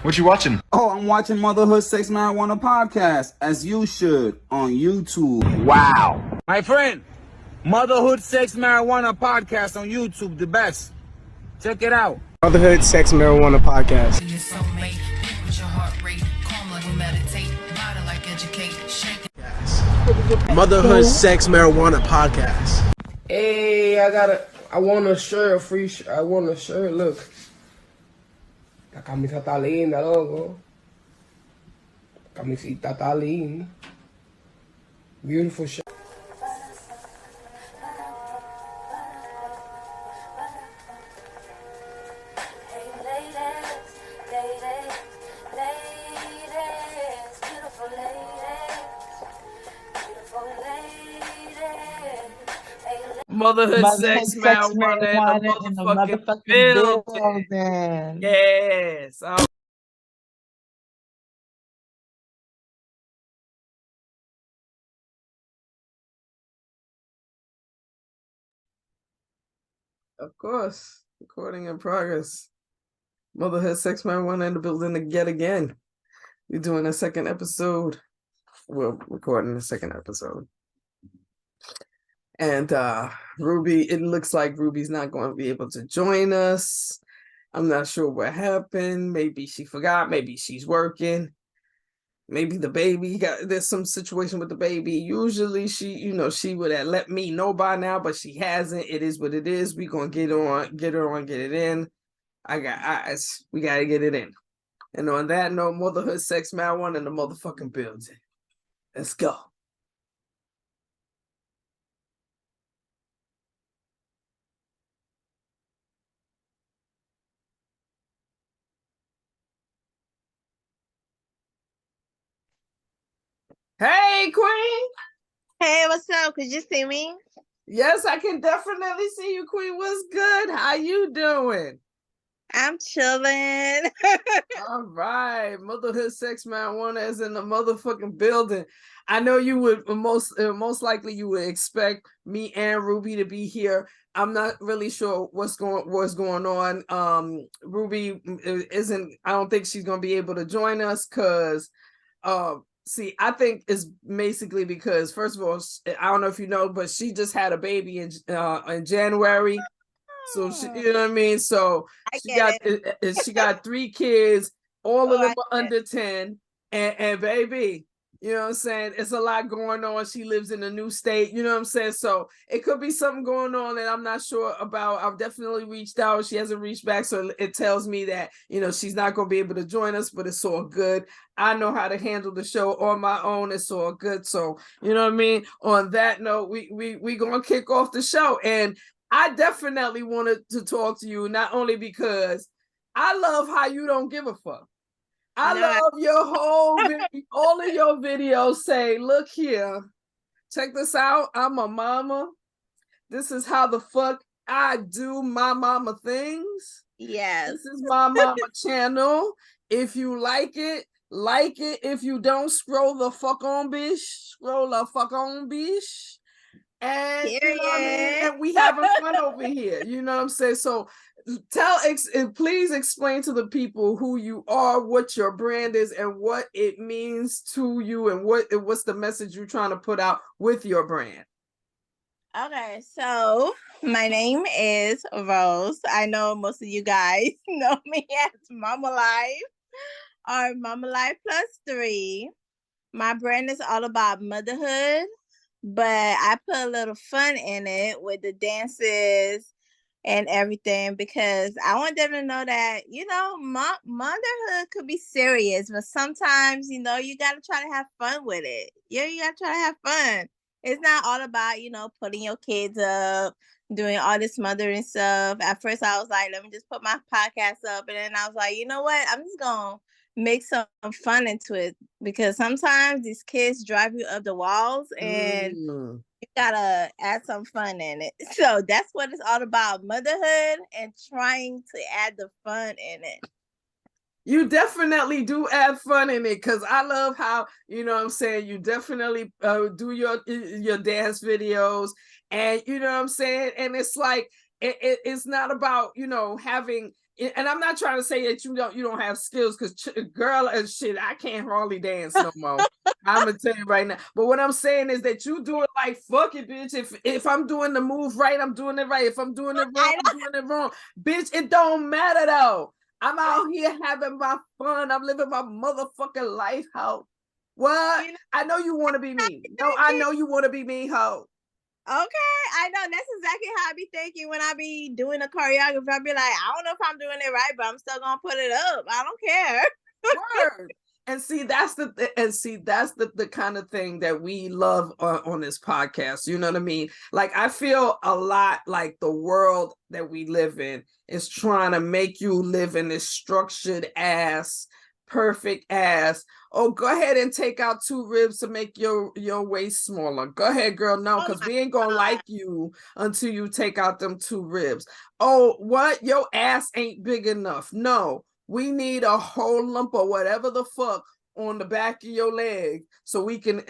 What you watching? Oh, I'm watching Motherhood, Sex, Marijuana podcast, as you should, on YouTube. Wow. My friend, Motherhood, Sex, Marijuana podcast on YouTube, the best. Check it out. Motherhood, Sex, Marijuana podcast. Motherhood, Sex, Marijuana podcast. Hey, I want a shirt, I want a shirt, look. La camisa está linda, loco. La camisita está linda. Beautiful shirt. Motherhood, sex, marijuana, and the motherfucking building. Yes. Of course. Recording in progress. Motherhood, Sex, Marijuana in the building yet again. We're doing a second episode. We're recording the second episode. And Ruby, it looks like Ruby's not going to be able to join us. I'm not sure what happened. Maybe she forgot. Maybe she's working. Maybe the baby there's some situation with the baby. Usually she would have let me know by now, but she hasn't. It is what it is. We're gonna get it in. We gotta get it in. And on that note, Motherhood, Sex, Marijuana in the motherfucking building. Let's go. Hey, Queen. Hey, what's up? Could you see me? Yes, I can definitely see you, Queen. What's good? How you doing? I'm chilling. All right. Motherhood, Sex, Marijuana is in the motherfucking building. I know you would most likely you would expect me and Ruby to be here. I'm not really sure what's going on. Ruby isn't. I don't think she's gonna be able to join us because see, I think it's basically because, first of all, I don't know if you know, but she just had a baby in January. So she, you know what I mean? So she got 3 kids, all of them are under 10, and baby, you know what I'm saying? It's a lot going on. She lives in a new state, you know what I'm saying? So it could be something going on that I'm not sure about. I've definitely reached out. She hasn't reached back. So it tells me that, she's not going to be able to join us, but it's all good. I know how to handle the show on my own. It's all good. So, you know what I mean? On that note, we going to kick off the show. And I definitely wanted to talk to you, not only because I love how you don't give a fuck. I love your whole all of your videos say, look here, check this out. I'm a mama. This is how the fuck I do my mama things. Yes. This is my mama channel. If you like it, like it. If you don't, scroll the fuck on, bitch. Scroll the fuck on, bitch. And, you know what I mean? And we having fun over here. You know what I'm saying? So please explain to the people who you are, what your brand is, and what it means to you, and what's the message you're trying to put out with your brand. Okay, so my name is Rose. I know most of you guys know me as Mama Life or Mamalifeplus. My brand is all about motherhood, but I put a little fun in it with the dances and everything because I want them to know that, motherhood could be serious, but sometimes, you got to try to have fun with it. Yeah, you got to try to have fun. It's not all about, putting your kids up, doing all this mothering stuff. At first, I was like, let me just put my podcast up. And then I was like, you know what? I'm just going to make some fun into it because sometimes these kids drive you up the walls and you gotta add some fun in it. So that's what it's all about, motherhood and trying to add the fun in it. You definitely do add fun in it because I love how, you definitely do your dance videos, and you know what I'm saying? And it's like, it's not about, having and I'm not trying to say that you don't have skills, because girl and shit, I can't hardly dance no more. I'm gonna tell you right now. But what I'm saying is that you do it like fuck it, bitch. If I'm doing the move right, I'm doing it right. If I'm doing it wrong, I'm doing it wrong. Bitch, it don't matter though. I'm out here having my fun. I'm living my motherfucking life, ho. What? I know you want to be me. No, I know you want to be me, ho. Okay, I know that's exactly how I be thinking when I be doing a choreography. I be like, I don't know if I'm doing it right, but I'm still gonna put it up. I don't care. Word. And see, that's the kind of thing that we love on this podcast. You know what I mean? Like, I feel a lot like the world that we live in is trying to make you live in this structured ass, perfect ass. Oh, go ahead and take out 2 ribs to make your waist smaller. Go ahead, girl. No, because we ain't gonna like you until you take out them 2 ribs. Oh, what? Your ass ain't big enough. No, we need a whole lump of whatever the fuck on the back of your leg so we can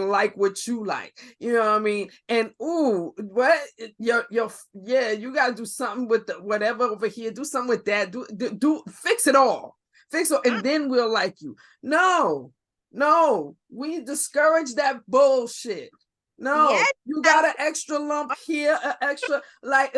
like what you like. You know what I mean? And ooh, what your yeah, you gotta do something with the whatever over here. Do something with that. Do fix it all. Fix it, and then we'll like you. No, we discourage that bullshit. No, yes, you got an extra lump here, an extra like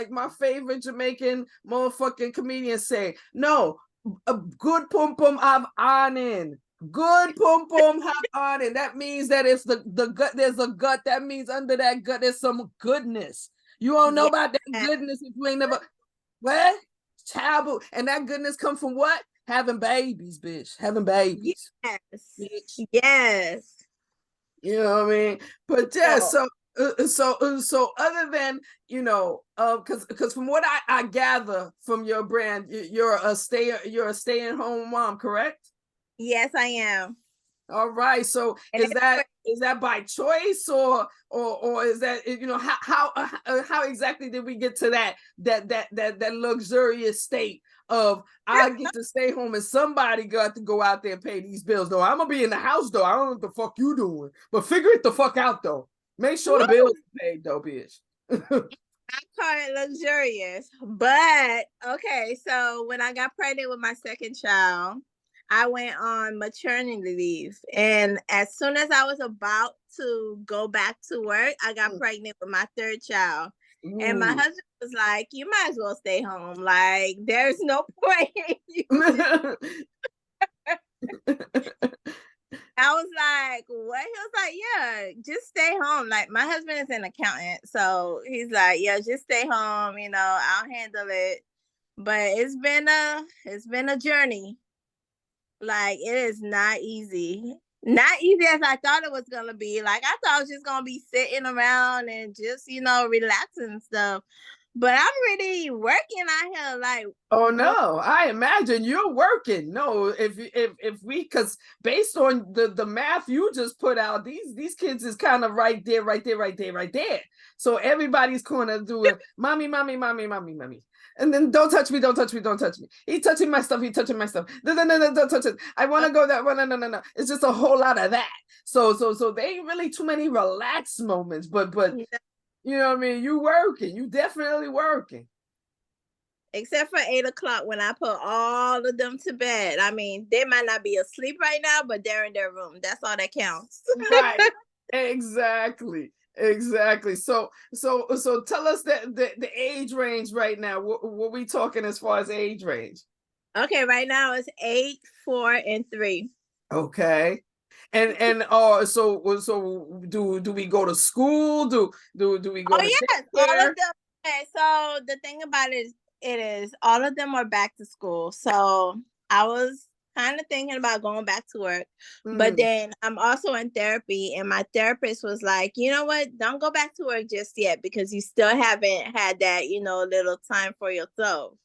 my favorite Jamaican motherfucking comedian say. No, a good pum pum have on. Good pum pum have on. That means that it's the gut. There's a gut. That means under that gut there's some goodness. You don't know about that goodness if you ain't never what. Taboo, and that goodness come from what? Having babies, bitch. Having babies. Yes. Bitch. Yes. You know what I mean? But yeah, so other than, you know, because from what I gather from your brand, you're a stay-at-home mom, correct? Yes, I am. All right. So is that by choice or is that, you know, how exactly did we get to that luxurious state of I get to stay home and somebody got to go out there and pay these bills? Though I'm gonna be in the house though. I don't know what the fuck you doing, but figure it the fuck out though. Make sure the bills are paid though, bitch. I call it luxurious, but okay. So when I got pregnant with my second child, I went on maternity leave. And as soon as I was about to go back to work, I got pregnant with my 3rd child. And my husband was like, you might as well stay home. Like, there's no point. I was like, what? He was like, yeah, just stay home. Like, my husband is an accountant. So he's like, yeah, just stay home. You know, I'll handle it. But it's been a journey. Like, it is not easy. Not easy as I thought it was going to be. Like, I thought I was just going to be sitting around and just, you know, relaxing and stuff. But I'm really working out here. Like, oh no, I imagine you're working. No, if we, because based on the math you just put out, these kids is kind of right there. So everybody's gonna do it. Mommy. And then don't touch me. He touching my stuff. No, don't touch it. I want to go that one. No. It's just a whole lot of that. So they ain't really too many relaxed moments, but yeah. You know what I mean? You definitely working. Except for 8 o'clock when I put all of them to bed. I mean, they might not be asleep right now, but they're in their room. That's all that counts. Right. Exactly. So tell us the age range right now. What we talking as far as age range? Okay, right now it's 8, 4, and 3. Okay. And so do we go to school? Do we go to yes, all of them. Okay, so the thing about it is all of them are back to school. So I was kind of thinking about going back to work, but then I'm also in therapy, and my therapist was like, you know what, don't go back to work just yet because you still haven't had that, you know, little time for yourself.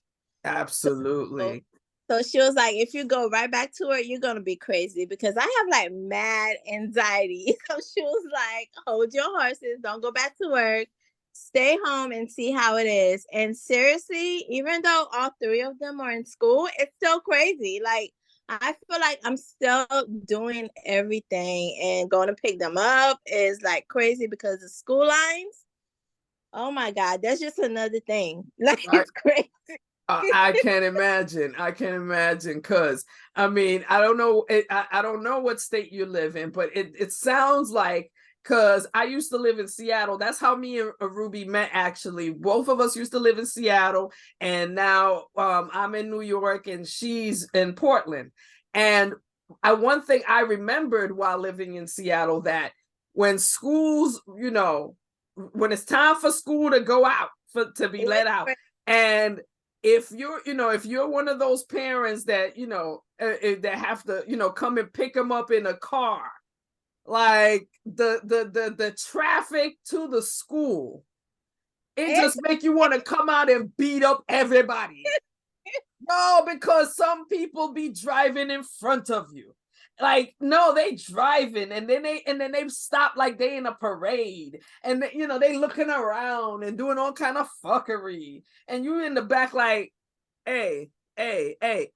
Absolutely. So she was like, if you go right back to work, you're going to be crazy because I have like mad anxiety. So she was like, hold your horses, don't go back to work, stay home and see how it is. And seriously, even though all 3 of them are in school, it's still crazy. Like, I feel like I'm still doing everything, and going to pick them up is like crazy because the school lines. Oh my God, that's just another thing. Like, it's crazy. I can't imagine. I can't imagine, because I mean, I don't know. I don't know what state you live in, but it sounds like, because I used to live in Seattle. That's how me and Ruby met. Actually, both of us used to live in Seattle, and now I'm in New York, and she's in Portland. And one thing I remembered while living in Seattle, that when schools, when it's time for school to go out, to be let out, and if you're one of those parents that that have to come and pick them up in a car, like the traffic to the school, it just make you want to come out and beat up everybody. No, because some people be driving in front of you. Like, no, they driving, and then they stop like they in a parade, and they looking around and doing all kind of fuckery, and you in the back like, hey, hey, hey.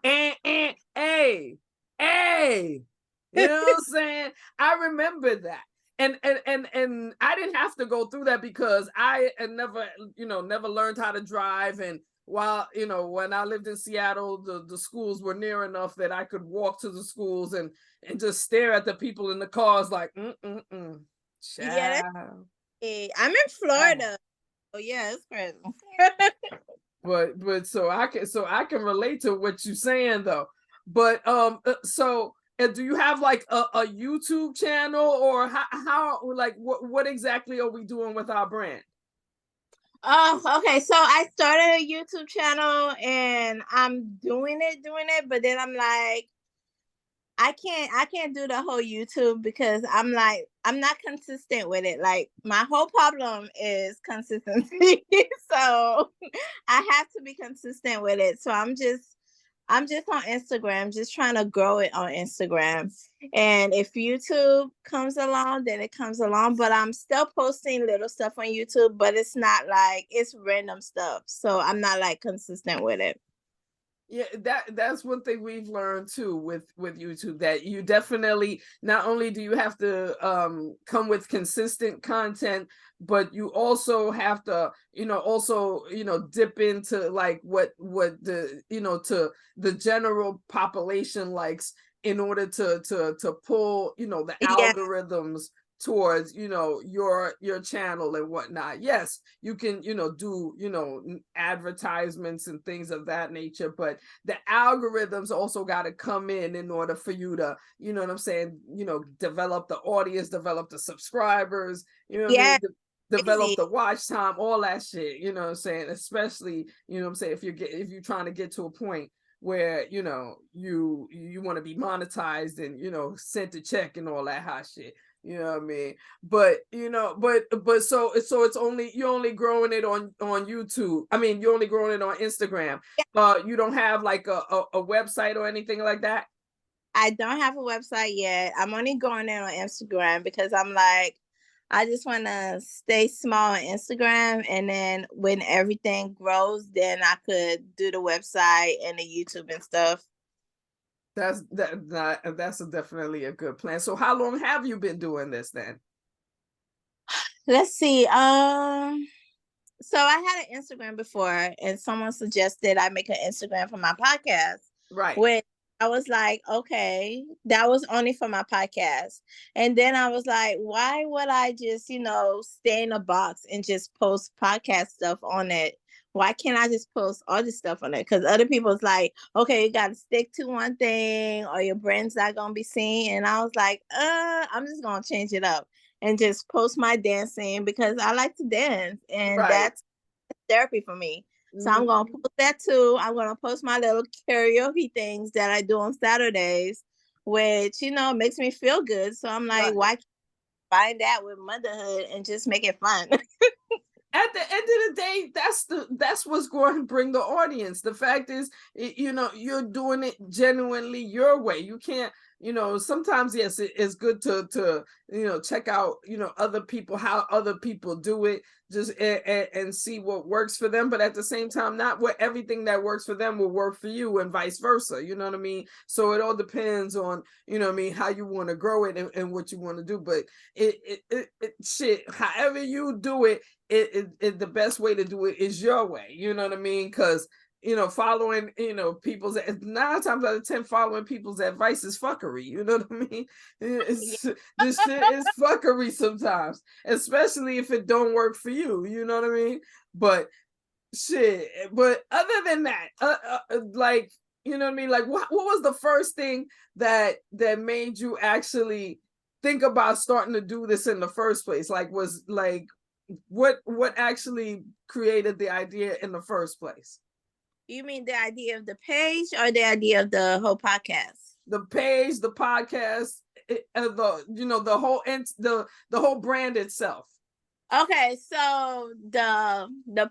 You know what I'm saying? I remember that. And I didn't have to go through that, because I had never learned how to drive. And while when I lived in Seattle, the schools were near enough that I could walk to the schools and just stare at the people in the cars like, Yeah, I'm in Florida. Oh yeah, it's crazy. but so I can relate to what you're saying though. But so do you have like a YouTube channel, or how like what exactly are we doing with our brand? Oh, okay. So I started a YouTube channel, and I'm doing it, but then I'm like, I can't do the whole YouTube, because I'm not consistent with it. Like, my whole problem is consistency. So I have to be consistent with it. So I'm just on Instagram, just trying to grow it on Instagram. And if YouTube comes along, then it comes along. But I'm still posting little stuff on YouTube, but it's not like, it's random stuff. So I'm not like consistent with it. Yeah, that's one thing we've learned too with YouTube, that you definitely, not only do you have to come with consistent content, but you also have to dip into like what the to the general population likes, in order to pull the algorithms towards your channel and whatnot. Yes, you can do advertisements and things of that nature, but the algorithms also got to come in order for you to what I'm saying, develop the audience, develop the subscribers, develop the watch time, all that shit, what I'm saying, especially what I'm saying, if you're trying to get to a point where you want to be monetized and sent a check and all that hot shit. You know what I mean? But so it's only, you're only growing it on YouTube. I mean, you're only growing it on Instagram. You don't have like a website or anything like that? I don't have a website yet. I'm only growing it on Instagram, because I'm like, I just want to stay small on Instagram, and then when everything grows, then I could do the website and the YouTube and stuff. That's definitely a good plan. So how long have you been doing this then? Let's see. So I had an Instagram before, and someone suggested I make an Instagram for my podcast. Right. Which I was like, okay, that was only for my podcast. And then I was like, why would I just, stay in a box and just post podcast stuff on it? Why can't I just post all this stuff on it? Because other people's like, okay, you got to stick to one thing, or your brand's not going to be seen. And I was like, I'm just going to change it up and just post my dancing, because I like to dance, and that's therapy for me. So I'm going to post that too. I'm going to post my little karaoke things that I do on Saturdays, which, makes me feel good. So I'm like, why can't I find that with motherhood and just make it fun? At the end of the day, that's what's going to bring the audience. The fact is, you're doing it genuinely your way. You can't, sometimes, yes, it's good to check out, other people, how other people do it, just and see what works for them. But at the same time, not what everything that works for them will work for you, and vice versa. You know what I mean? So it all depends on, how you want to grow it and what you want to do. But shit, however you do it, the best way to do it is your way. You know what I mean? Because following, people's 9 times out of 10 following people's advice is fuckery. You know what I mean? This shit is fuckery sometimes, especially if it don't work for you. You know what I mean? But shit. But other than that, like, you know what I mean? Like, what was the first thing that made you actually think about starting to do this in the first place? Like, was like, what actually created the idea in the first place? You mean the idea of the page or the idea of the whole podcast? The page, the podcast, the whole brand itself. Okay, so the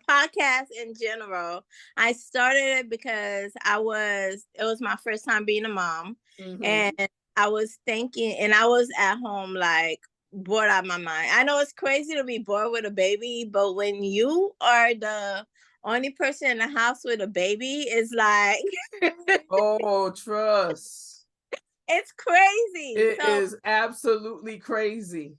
podcast in general, I started it because it was my first time being a mom, and I was thinking, and I was at home like bored out of my mind. I know it's crazy to be bored with a baby, but when you are the only person in the house with a baby, it's like oh, trust. It's crazy. It is absolutely crazy.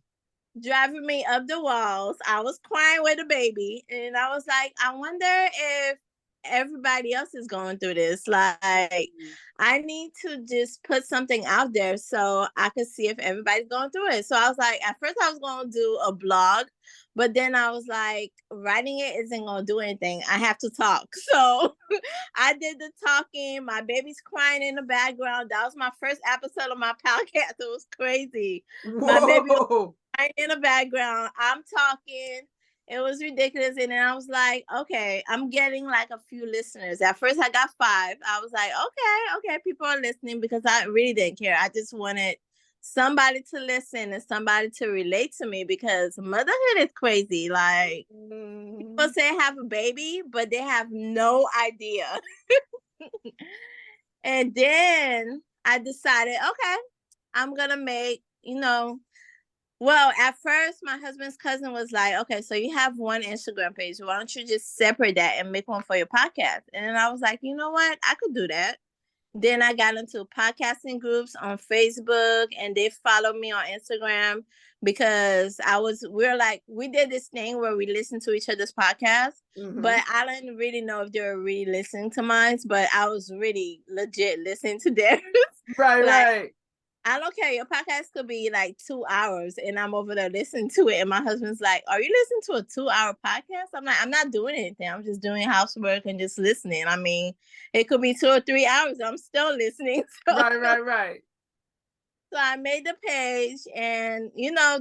Driving me up the walls. I was crying with a baby, and I was like, I wonder if everybody else is going through this. Like, I need to just put something out there so I could see if everybody's going through it. So I was like, at first I was going to do a blog, but then I was like, writing it isn't going to do anything. I have to talk. So I did the talking. My baby's crying in the background. That was my first episode of my podcast. It was crazy. Whoa. My baby was crying in the background. I'm talking. It was ridiculous. And then I was like, okay, I'm getting like a few listeners. At first I got 5. I was like, okay, people are listening, because I really didn't care. I just wanted somebody to listen and somebody to relate to me, because motherhood is crazy. Like, people say have a baby, but they have no idea. And then I decided, okay, I'm going to make, well, at first, my husband's cousin was like, okay, so you have one Instagram page. Why don't you just separate that and make one for your podcast? And then I was like, you know what? I could do that. Then I got into podcasting groups on Facebook, and they followed me on Instagram, because we did this thing where we listened to each other's podcasts, but I didn't really know if they were really listening to mine, but I was really legit listening to theirs. Right, right. I don't care. Your podcast could be like 2 hours, and I'm over there listening to it. And my husband's like, are you listening to a 2-hour podcast? I'm like, I'm not doing anything. I'm just doing housework and just listening. I mean, it could be 2 or 3 hours. I'm still listening. So, Right. So I made the page, and,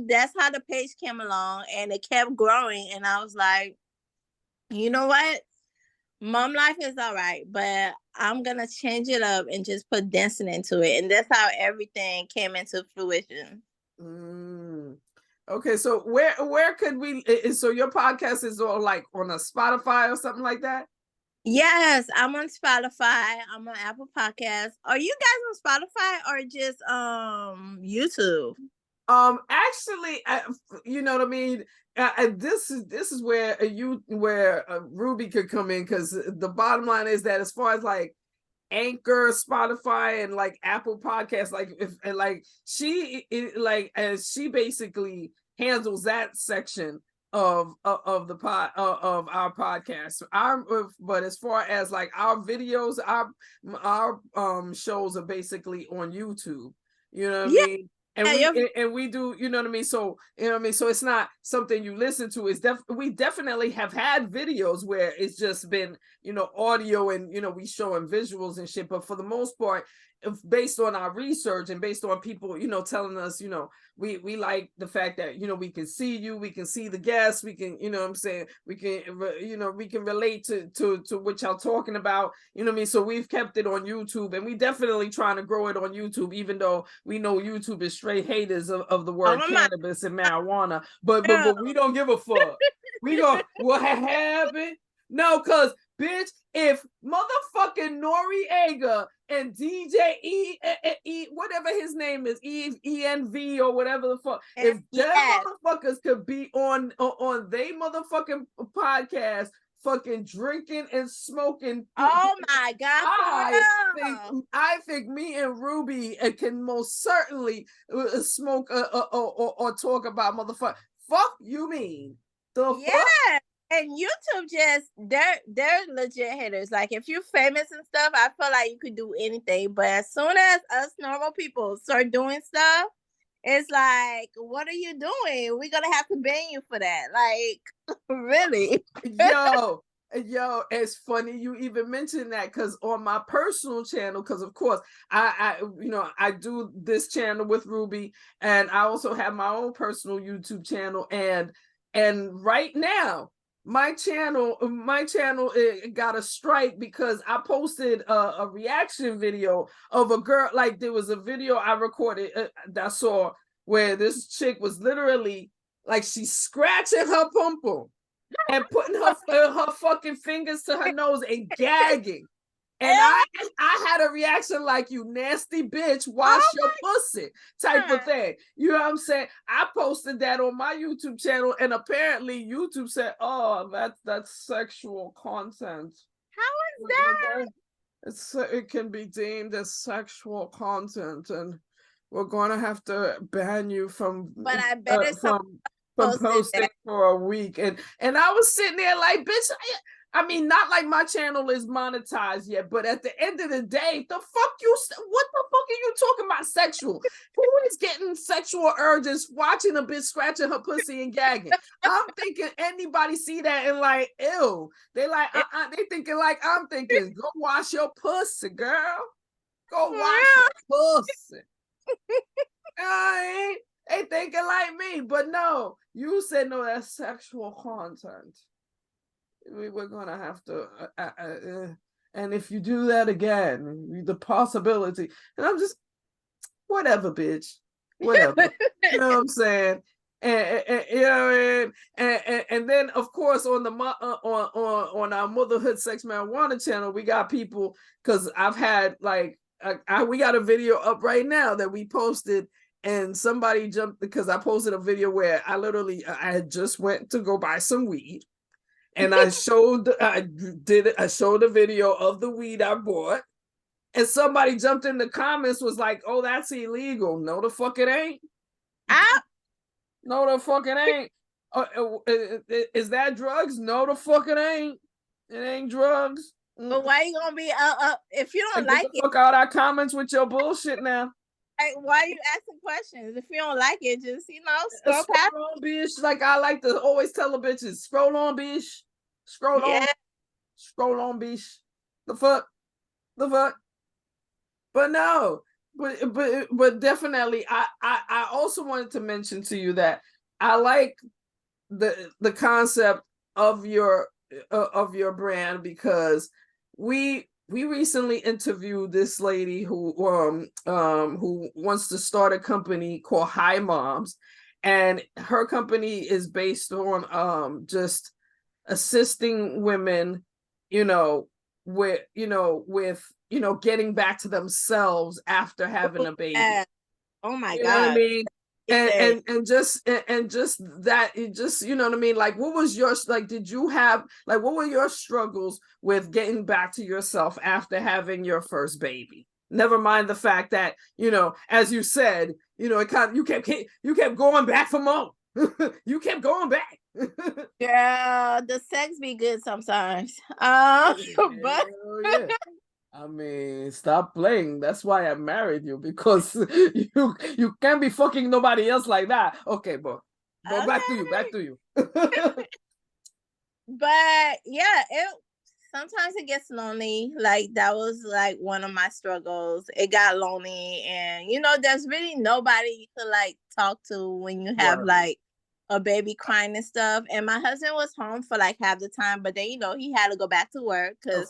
that's how the page came along, and it kept growing. And I was like, you know what? Mom life is all right, but I'm going to change it up and just put dancing into it. And that's how everything came into fruition. Okay, so where could we, so your podcast is all like on a Spotify or something like that? Yes, I'm on Spotify. I'm on Apple Podcasts. Are you guys on Spotify or just YouTube? Actually, you know what I mean? This is where Ruby could come in, because the bottom line is that as far as like Anchor, Spotify, and like Apple Podcasts, she basically handles that section of the pod of our podcast. But as far as like our videos, our shows are basically on YouTube. You know what I mean? And we do, you know what I mean? So, so it's not something you listen to. We definitely have had videos where it's just been, audio and, we showing visuals and shit. But for the most part, based on our research and based on people, telling us, we like the fact that, we can see you, we can see the guests, we can, what I'm saying, we can, we can relate to what y'all talking about, what I mean? So we've kept it on YouTube, and we definitely trying to grow it on YouTube, even though we know YouTube is straight haters of the word cannabis and marijuana, but we don't give a fuck. We go, what happened? No, cause bitch, if motherfucking Noriega and DJ whatever his name is, ENV or whatever the fuck, if them motherfuckers could be on they motherfucking podcast, fucking drinking and smoking. Oh my God! I think me and Ruby can most certainly smoke or talk about motherfucker. Fuck you mean? The fuck? And YouTube just they're legit hitters. Like if you're famous and stuff, I feel like you could do anything. But as soon as us normal people start doing stuff, it's like, what are you doing? We're gonna have to ban you for that. Like, really? Yo, it's funny you even mentioned that, because on my personal channel, because of course I do this channel with Ruby, and I also have my own personal YouTube channel, and right now my channel got a strike because I posted a reaction video of a girl. Like, there was a video I recorded that I saw where this chick was literally like, she's scratching her pum pum and putting her fucking fingers to her nose and gagging. And I had a reaction like, you nasty bitch, wash your pussy type of thing. You know what I'm saying? I posted that on my YouTube channel, and apparently YouTube said, oh, that's sexual content. How is that? It can be deemed as sexual content, and we're going to have to ban you from But I bet it's from posting for a week. And I was sitting there like, bitch, I mean, not like my channel is monetized yet, but at the end of the day, what the fuck are you talking about sexual? Who is getting sexual urges watching a bitch scratching her pussy and gagging? I'm thinking anybody see that and like, ew. They like, they thinking like I'm thinking, go wash your pussy, girl. Go wash your pussy. They thinking like me, but no, you said no, that's sexual content. We're gonna have to, and if you do that again, the possibility, and I'm just, whatever, bitch, whatever. You know what I'm saying? And you know, and then of course on the on our Motherhood Sex Marijuana channel, we got people, because I've had like we got a video up right now that we posted. And somebody jumped because I posted a video where I had just went to go buy some weed, and I showed a video of the weed I bought, and somebody jumped in the comments, was like, "Oh, that's illegal." No, the fuck it ain't. No, the fuck it ain't. Is that drugs? No, the fuck it ain't. It ain't drugs. But why you gonna be if you don't like it? Fuck out our comments with your bullshit now. Like, why are you asking questions? If you don't like it, just scroll past. On, bitch. Like I like to always tell the bitches, scroll on, bitch. Scroll on, bitch. The fuck. But no, but definitely, I also wanted to mention to you that I like the concept of your brand, because we recently interviewed this lady who wants to start a company called Hi Moms, and her company is based on just assisting women, with getting back to themselves after having a baby. Oh my God! What I mean, and just that, it just, you know what I mean? Like, what was your, like, did you have, like, what were your struggles with getting back to yourself after having your first baby? Never mind the fact that, as you said, it kind of, you kept going back for more. You kept going back. Yeah, the sex be good sometimes. But yeah. I mean, stop playing. That's why I married you, because you can't be fucking nobody else like that. Okay, but okay. Back to you. But yeah, sometimes it gets lonely. Like, that was like one of my struggles. It got lonely, and there's really nobody you could like talk to when you have like a baby crying and stuff. And my husband was home for like half the time, but then he had to go back to work because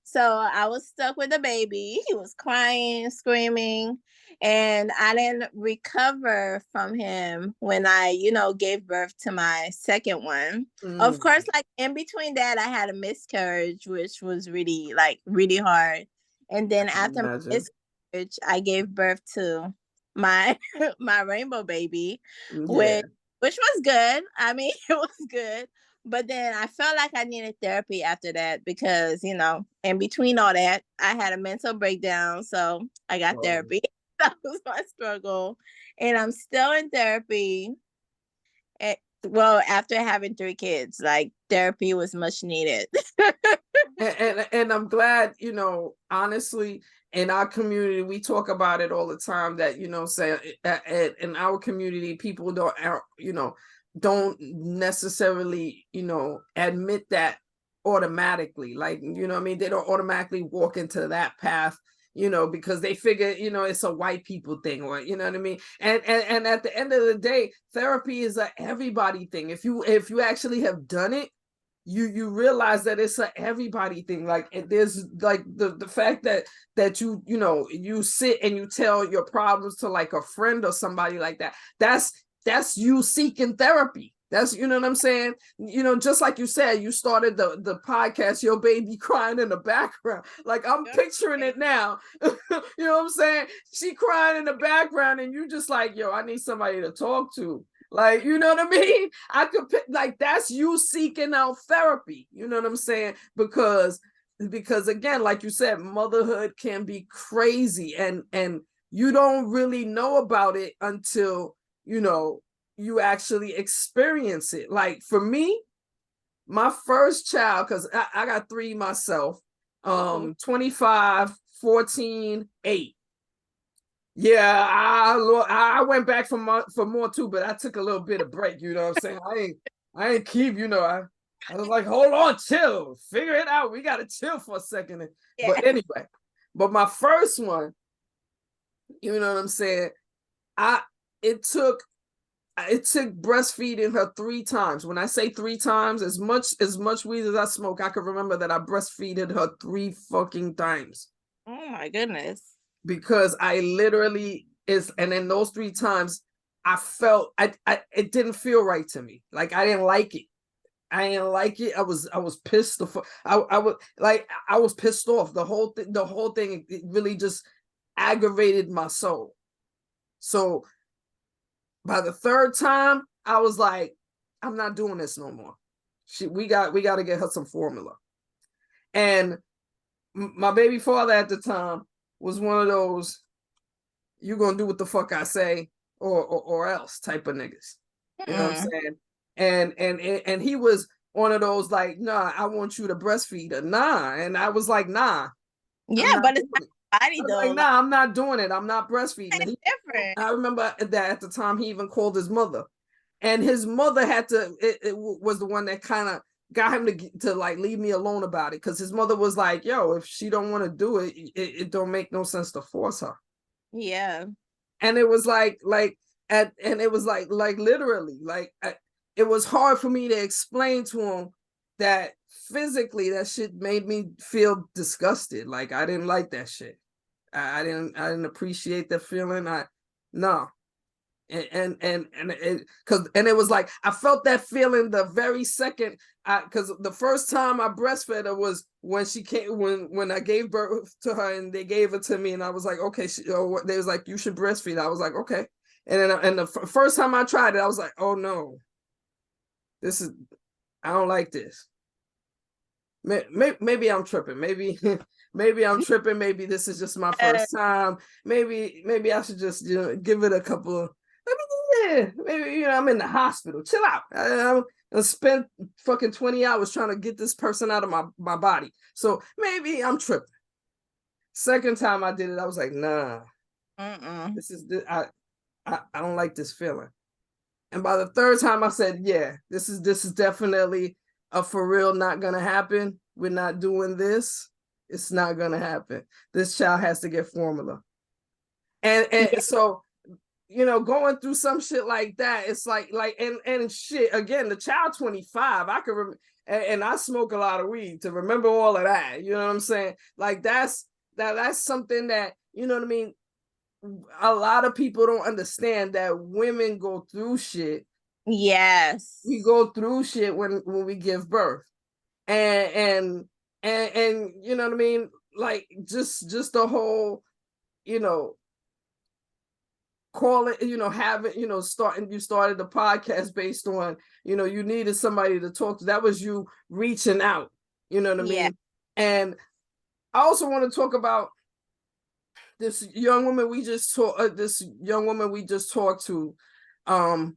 so I was stuck with the baby. He was crying, screaming, and I didn't recover from him when I gave birth to my second one. Of course, like in between that, I had a miscarriage, which was really hard. And then after my miscarriage, I gave birth to my rainbow baby, which was good. I mean, it was good. But then I felt like I needed therapy after that, because, in between all that, I had a mental breakdown. So I got therapy. That was my struggle. And I'm still in therapy. well, after having 3 kids, like therapy was much needed. And I'm glad, honestly, in our community, we talk about it all the time that, say in our community, people don't necessarily, admit that automatically. Like, what I mean? They don't automatically walk into that path, because they figure, it's a white people thing, or, you know what I mean? And at the end of the day, therapy is a everybody thing. If you actually have done it, you realize that it's a everybody thing. Like, there's like the fact that you sit and you tell your problems to like a friend or somebody like that. That's you seeking therapy. That's, you know what I'm saying? Just like you said, you started the podcast, your baby crying in the background. Like, I'm picturing it now. You know what I'm saying? She crying in the background and you just like, yo, I need somebody to talk to. Like, you know what I mean? I could pick, like, that's you seeking out therapy. You know what I'm saying? Because again, like you said, motherhood can be crazy, and you don't really know about it until, you actually experience it. Like, for me, my first child, because I got 3 myself, 25, 14, 8. Yeah, I went back for more too, but I took a little bit of break. You know what I'm saying? I ain't keep. I was like, hold on, chill, figure it out. We gotta chill for a second. Yeah. But anyway, my first one, you know what I'm saying? It took breastfeeding her 3 times. When I say 3 times, as much weed as I smoke, I can remember that I breastfeeded her 3 fucking times. Oh my goodness. Because I literally and in those 3 times, I felt it didn't feel right to me. Like, I didn't like it. I was pissed off. I was pissed off. The whole thing, it really just aggravated my soul. So by the 3rd time, I was like, I'm not doing this no more. We got to get her some formula. And my baby father at the time was one of those, you gonna do what the fuck I say or else type of niggas. You know what I'm saying? And he was one of those like, nah, I want you to breastfeed her. Nah. And I was like, nah. Yeah, but it's not body though. Like, nah, I'm not doing it. I'm not breastfeeding. It's different. I remember that at the time he even called his mother. And his mother it was the one that kind of got him to like leave me alone about it, because his mother was like, yo, if she don't want to do it, it don't make no sense to force her. Yeah. And it was like it was like literally, like, it was hard for me to explain to him that physically that shit made me feel disgusted. Like, I didn't like that shit. I didn't appreciate that feeling. No. And it was like, I felt that feeling the very second, because the first time I breastfed her was when she came, when I gave birth to her and they gave it to me, and I was like, okay, they was like, you should breastfeed. I was like, okay. And then the first time I tried it, I was like, oh no, I don't like this. Maybe I'm tripping. Maybe I'm tripping. Maybe this is just my first time. Maybe I should just give it a couple. Maybe I'm in the hospital. Chill out. I spent fucking 20 hours trying to get this person out of my body. So maybe I'm tripping. Second time I did it, I was like, nah. I don't like this feeling. And by the 3rd time I said, yeah, this is definitely a for real not gonna happen. We're not doing this. It's not gonna happen. This child has to get formula. And so, going through some shit like that, it's like and shit, again, the child 25, I could remember, and I smoke a lot of weed to remember all of that. You know what I'm saying? Like, that's something that, you know what I mean? A lot of people don't understand that women go through shit. Yes. We go through shit when we give birth. And you know what I mean? Like, just the whole, call it, having, you started the podcast based on, you needed somebody to talk to. That was you reaching out, you know what I mean? And I also want to talk about this young woman we just talked to.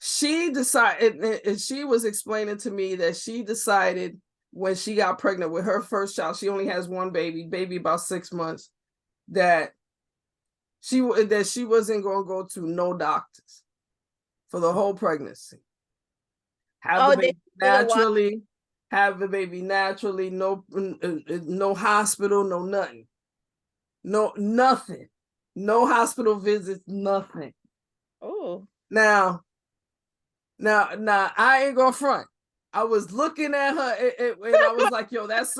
she decided, and she was explaining to me that she decided when she got pregnant with her first child, she only has one baby about 6 months, that she wasn't going to go to no doctors for the whole pregnancy. Have the baby naturally, no hospital, no nothing. No, nothing. No hospital visits, nothing. Oh. Now, I ain't gonna front. I was looking at her and I was like, yo, that's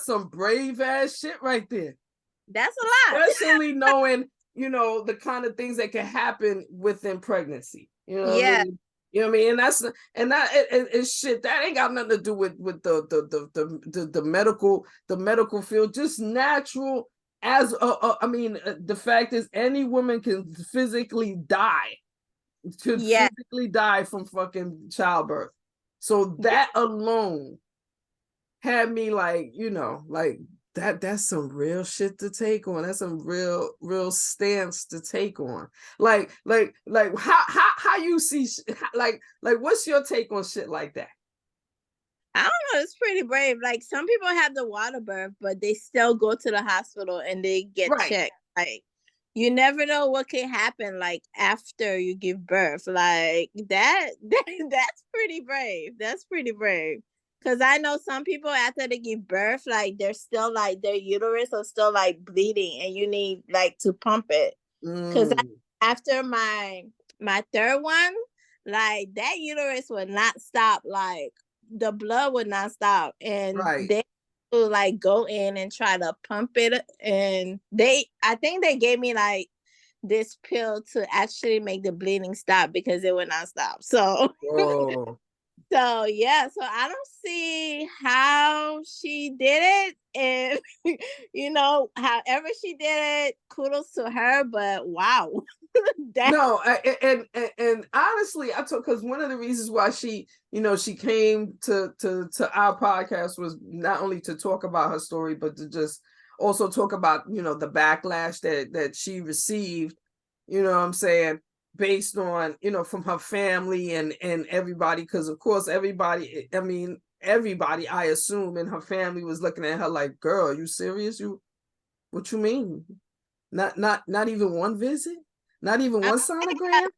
some brave ass shit right there. That's a lot. Especially knowing, the kind of things that can happen within pregnancy. You know what I mean? You know what I mean? And that shit that ain't got nothing to do with the medical field, just natural. The fact is, any woman can physically die. Physically die from fucking childbirth. So that alone had me like, that's some real shit to take on. That's some real stance to take on. Like how you see, like what's your take on shit like that? I don't know. It's pretty brave. Like, some people have the water birth, but they still go to the hospital and they get checked. Like, you never know what can happen, like, after you give birth. Like, that's pretty brave. That's pretty brave. Because I know some people, after they give birth, like, they're still, like, their uterus are still, like, bleeding, and you need, like, to pump it. Because after my third one, like, that uterus would not stop. Like, the blood would not stop, and they would like go in and try to pump it, and I think they gave me like this pill to actually make the bleeding stop, because it would not stop. So so yeah, so I don't see how she did it, and however she did it, kudos to her, but wow. No, and honestly, because one of the reasons why she came to our podcast was not only to talk about her story, but to just also talk about the backlash that she received, what I'm saying, based on from her family and everybody, because of course everybody I assume in her family was looking at her like, girl, you serious? What you mean? Not even one visit? Not even one sonogram?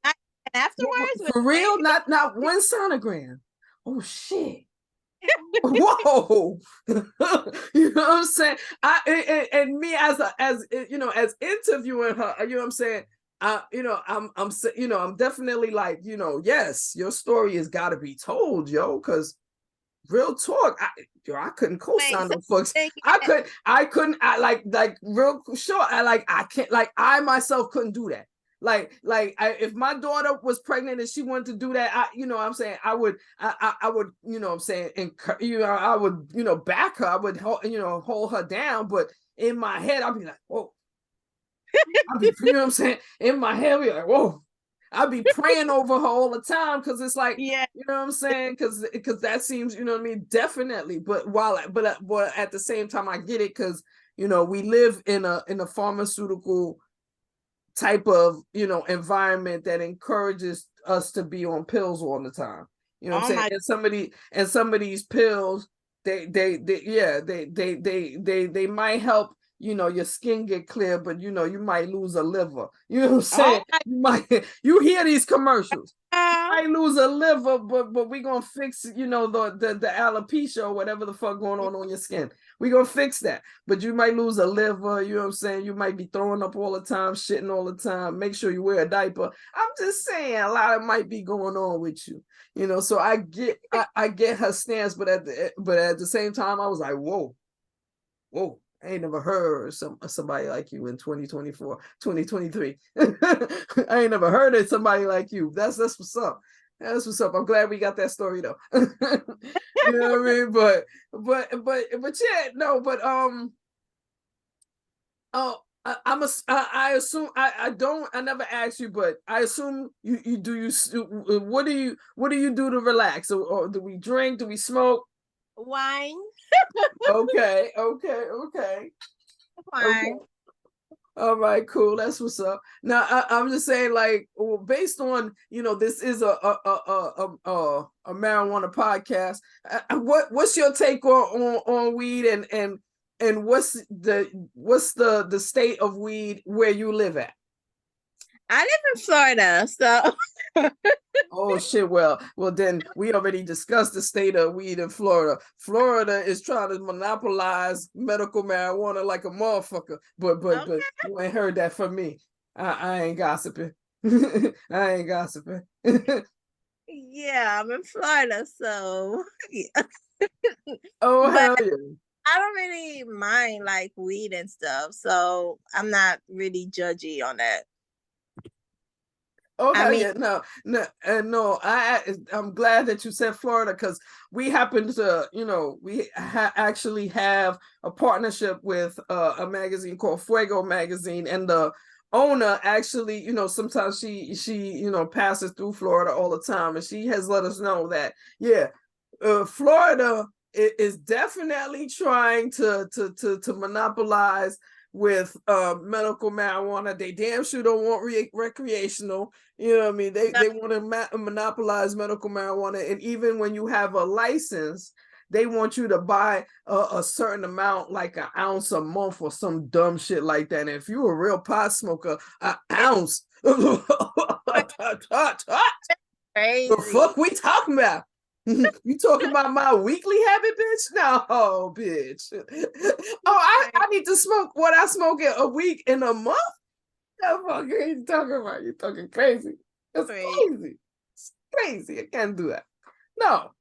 Afterwards? For real? Not one sonogram. Oh shit. Whoa. You know what I'm saying? And me as interviewing her, you know what I'm saying? I'm definitely like, yes, your story has got to be told, yo, because real talk, I couldn't co-sign them folks. I couldn't real sure. I myself couldn't do that. If my daughter was pregnant and she wanted to do that, I would, I would back her. I would, hold her down. But in my head, I'd be like, whoa. In my head, I'd be like, whoa. I'd be praying over her all the time, because it's like, you know what I'm saying? Because that seems, definitely. But at the same time, I get it, because we live in a pharmaceutical type of environment that encourages us to be on pills all the time. You know what I'm saying? And some of these pills, they might help your skin get clear, but you might lose a liver. You know what I'm saying? You hear these commercials. You might lose a liver, but we gonna fix the alopecia or whatever the fuck going on your skin. We gonna fix that. But you might lose a liver, you know what I'm saying? You might be throwing up all the time, shitting all the time. Make sure you wear a diaper. I'm just saying, a lot of might be going on with you. So I get her stance, but at the same time, I was like, whoa. I ain't never heard of somebody like you in 2024, 2023. I ain't never heard of somebody like you. That's what's up. That's what's up. I'm glad we got that story though. You know what I mean? But yeah, no, but I assume I never asked you, but I assume what do you do to relax? Or do we drink? Do we smoke? Wine. Okay. Wine. All right, cool. That's what's up. Now I'm just saying, like, based on this is a marijuana podcast. What's your take on weed and what's the state of weed where you live at? I live in Florida, so Oh shit! Well, then we already discussed the state of weed in Florida. Florida is trying to monopolize medical marijuana like a motherfucker. But okay. you ain't heard that from me. I ain't gossiping. I ain't gossiping. Yeah, I'm in Florida, so yeah. Oh hell But yeah! I don't really mind like weed and stuff, so I'm not really judgy on that. Oh I hell mean, yeah! No. I'm glad that you said Florida because we happen to, we actually have a partnership with a magazine called Fuego magazine, and the owner actually, sometimes she passes through Florida all the time, and she has let us know that Florida is definitely trying to monopolize with medical marijuana. They damn sure don't want recreational. You know what I mean? They want to monopolize medical marijuana, and even when you have a license, they want you to buy a certain amount, like an ounce a month or some dumb shit like that. And if you're a real pot smoker, an ounce. crazy. The fuck we talking about? You talking about my weekly habit, bitch? No, bitch. Oh, I need to smoke what I smoke in a week in a month? The fuck are you talking about? You're talking crazy. That's crazy. It's crazy. I can't do that. No.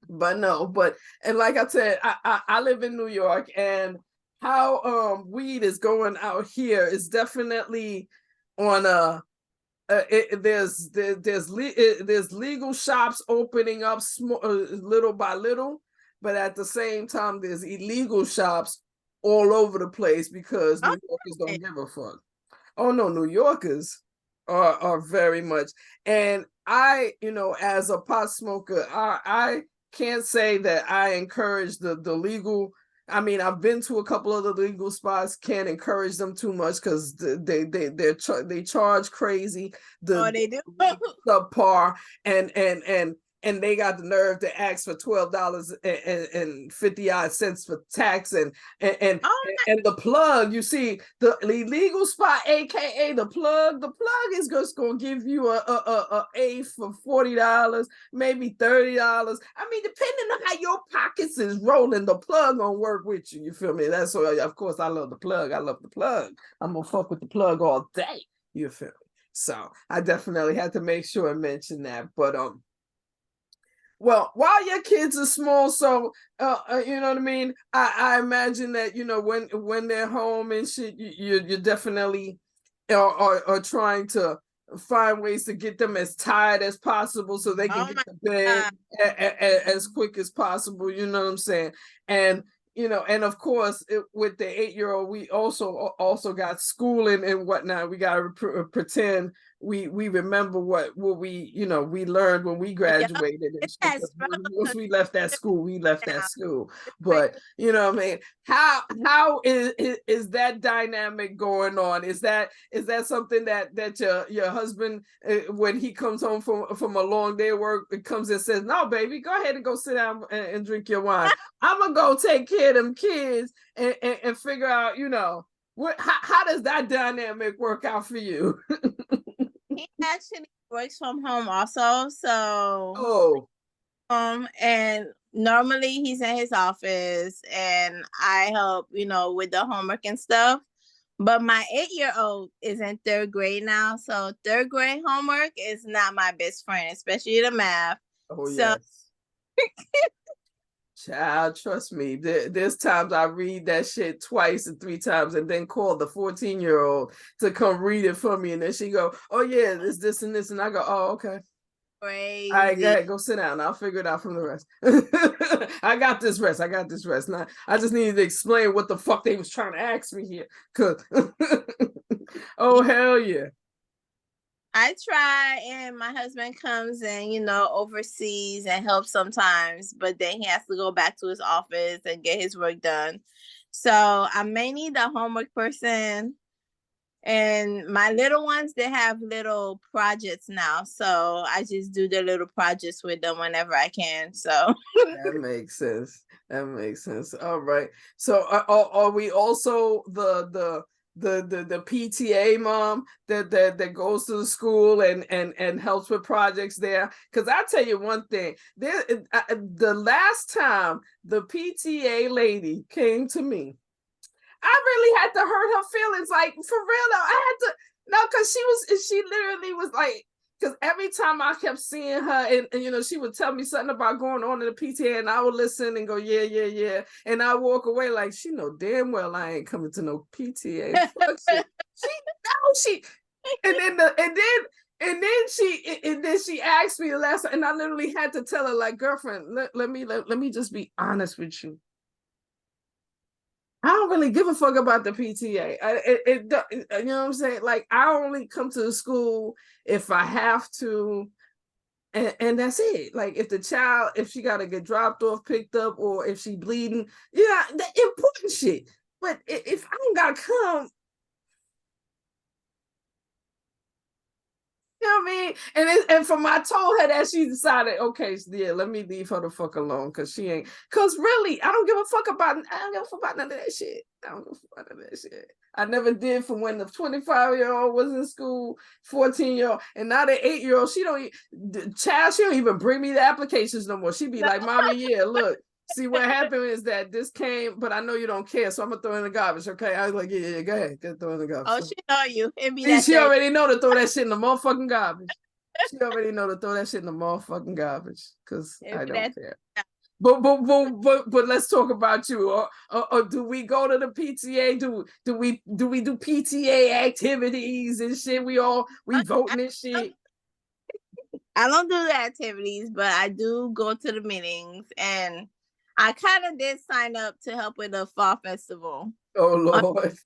But and like I said, I live in New York, and how weed is going out here is definitely on there's legal shops opening up little by little, but at the same time there's illegal shops all over the place because New Yorkers don't give a fuck. Oh no, New Yorkers are very much. And I, as a pot smoker, I can't say that I encourage the legal. I mean, I've been to a couple of the legal spots. Can't encourage them too much because they charge crazy. They do. Subpar, and they got the nerve to ask for $12 and 50-odd cents for tax and the plug. You see, the illegal spot, aka the plug is just gonna give you a eighth for $40, maybe $30. I mean, depending on how your pockets is rolling, the plug gonna work with you. You feel me? That's why, of course, I love the plug. I'm gonna fuck with the plug all day. You feel me? So I definitely had to make sure I mention that. But well, while your kids are small, so you know what I mean. I imagine that when they're home and shit, you definitely are trying to find ways to get them as tired as possible so they can get to bed as quick as possible. You know what I'm saying? And and of course, with the 8-year-old, we also got schooling and whatnot. We got to pretend we remember what we we learned when we graduated. And once we left that school, But what I mean, how is that dynamic going on? Is that something that your husband, when he comes home from a long day of work, comes and says, "No, baby, go ahead and go sit down and drink your wine. I'm gonna go take care of them kids and figure out, how does that dynamic work out for you?" He actually works from home also, Oh, and normally he's in his office and I help, with the homework and stuff. But my 8-year-old is in 3rd grade now, so 3rd grade homework is not my best friend, especially the math. oh So yes. Child, trust me. There's times I read that shit twice and 3 times and then call the 14-year-old to come read it for me. And then she go, "Oh yeah, there's this and this." And I go, "Oh, okay. crazy. All right, go ahead, go sit down. I'll figure it out from the rest." I got this rest. Now, I just needed to explain what the fuck they was trying to ask me here. Cause oh hell yeah. I try, and my husband comes and oversees and helps sometimes, but then he has to go back to his office and get his work done. So I'm mainly the homework person, And my little ones, they have little projects now. So I just do the little projects with them whenever I can. So That makes sense. That makes sense. All right. So are we also the PTA mom that goes to the school and helps with projects there? Because I tell you one thing, the last time the PTA lady came to me, I really had to hurt her feelings, like for real though. I had to, no, because she literally was like, because every time I kept seeing her and she would tell me something about going on in the PTA and I would listen and go, yeah. And I walk away like, she know damn well I ain't coming to no PTA. Fuck shit. She and then she asked me the last time, and I literally had to tell her, like, girlfriend, let me just be honest with you. I don't really give a fuck about the PTA. You know what I'm saying? Like, I only come to the school if I have to, and that's it. Like, if she got to get dropped off, picked up, or if she bleeding, the important shit. But if I don't gotta come, you know what I mean? And from I told her that, she decided, okay, yeah, let me leave her the fuck alone, because she ain't. Because really, I don't give a fuck about none of that shit. I don't give a fuck about none of that shit. I never did from when the 25-year-old was in school, 14-year-old, and now the 8-year-old. She don't even bring me the applications no more. She be like, mommy, yeah, look. See, what happened is that this came, but I know you don't care, so I'm gonna throw it in the garbage, okay? I was like, yeah, go ahead, throw it in the garbage. oh, she know you. She already know to throw that shit in the motherfucking garbage. She already know to throw that shit in the motherfucking garbage, because I don't care. But let's talk about you. Or do we go to the PTA? Do we do PTA activities and shit? We voting and shit. I don't do the activities, but I do go to the meetings, and I kind of did sign up to help with the fall festival. Oh Lord.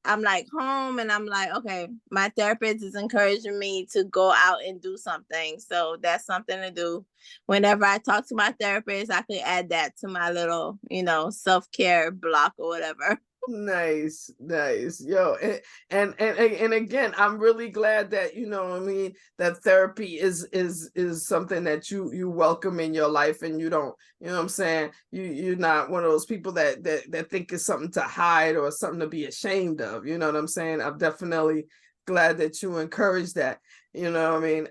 I'm like home, and I'm like, okay, my therapist is encouraging me to go out and do something. So that's something to do. Whenever I talk to my therapist, I could add that to my little, self-care block or whatever. Nice. Yo, and again, I'm really glad that that therapy is something that you welcome in your life, and you don't, you know what I'm saying, you're not one of those people that think it's something to hide or something to be ashamed of. You know what I'm saying? I'm definitely glad that you encourage that. You know what I mean?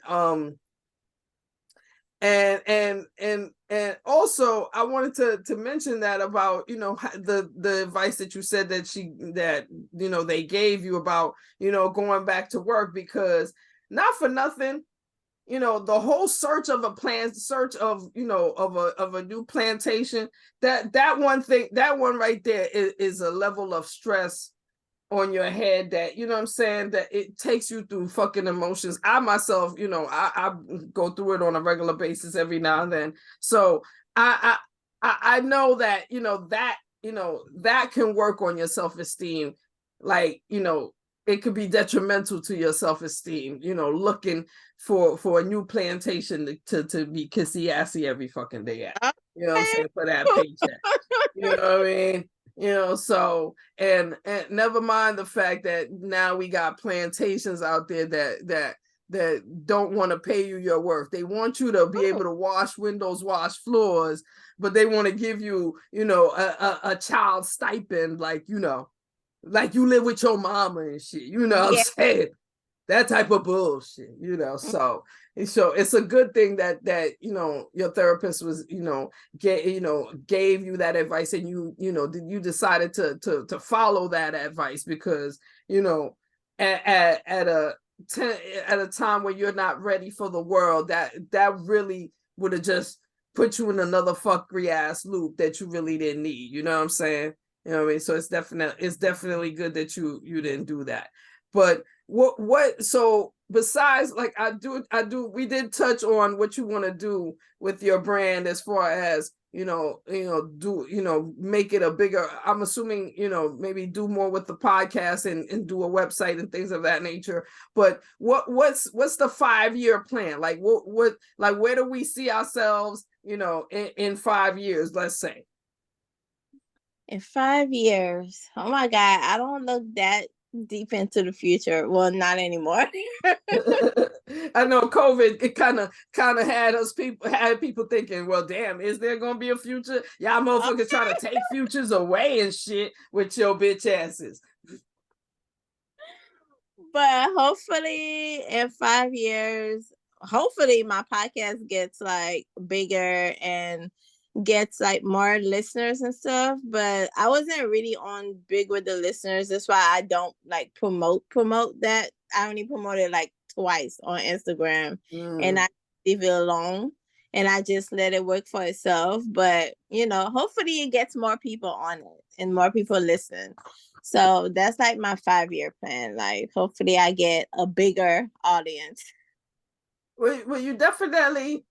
And also I wanted to mention that about the advice that you said that they gave you about going back to work, because not for nothing, the whole search of a new plantation, that one right there is a level of stress on your head that, you know what I'm saying, that it takes you through fucking emotions. I myself, I go through it on a regular basis every now and then. So I know that, that can work on your self-esteem. Like, it could be detrimental to your self-esteem, looking for a new plantation to be kissy-assy every fucking day at. You know what I'm saying? For that paycheck. You know what I mean? So and never mind the fact that now we got plantations out there that don't want to pay you your worth. They want you to be able to wash windows, wash floors, but they want to give you, a child stipend, like you live with your mama and shit. You know what I'm saying? That type of bullshit, so it's a good thing that your therapist was gave you that advice, and you decided to follow that advice, because at a time when you're not ready for the world, that really would have just put you in another fuckery ass loop that you really didn't need. You know what I'm saying? You know what I mean? So it's definitely good that you didn't do that. But so besides, like, we did touch on what you want to do with your brand, as far as make it a bigger, I'm assuming, maybe do more with the podcast and do a website and things of that nature. But what's the 5-year plan? Like what like where do we see ourselves, in 5 years, let's say? In 5 years, oh my God, I don't look that deep into the future. Well, not anymore. I know COVID, it kind of had people thinking, well, damn, is there gonna be a future? Y'all motherfuckers trying to take futures away and shit with your bitch asses. But hopefully in 5 years, hopefully my podcast gets like bigger and gets like more listeners and stuff. But I wasn't really on big with the listeners. That's why I don't like promote that. I only promoted like twice on Instagram and I leave it alone and I just let it work for itself. But hopefully it gets more people on it and more people listen. So that's like my 5-year plan. Like hopefully I get a bigger audience. Well, you definitely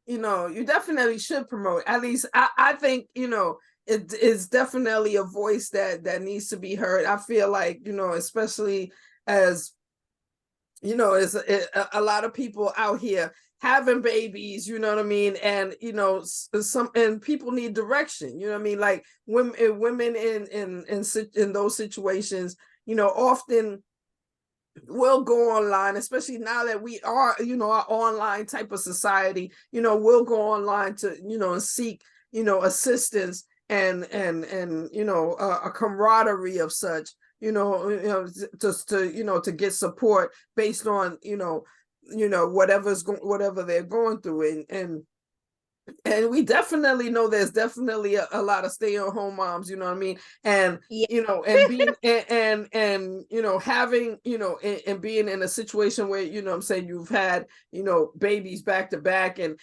you definitely should promote. At least I think, it is definitely a voice that needs to be heard. I feel like, especially as as a lot of people out here having babies, you know what I mean? And, and people need direction, you know what I mean? Like women in those situations, often will go online, especially now that we are, our online type of society, we'll go online to, and seek, assistance and a camaraderie of such, just to get support based on, whatever they're going through. And we definitely know there's definitely a lot of stay-at-home moms, you know what I mean? And, and being, and having, and being in a situation where, I'm saying you've had, babies back to back and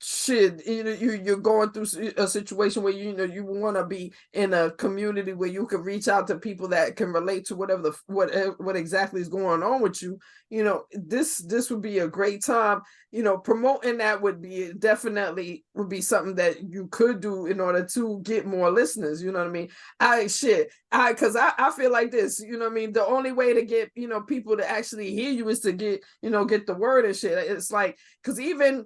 shit, you're going through a situation where you want to be in a community where you can reach out to people that can relate to what exactly is going on with you. This would be a great time. Promoting that would be something that you could do in order to get more listeners. You know what I mean? I feel like this. You know what I mean? The only way to get people to actually hear you is to get the word and shit. It's like, because even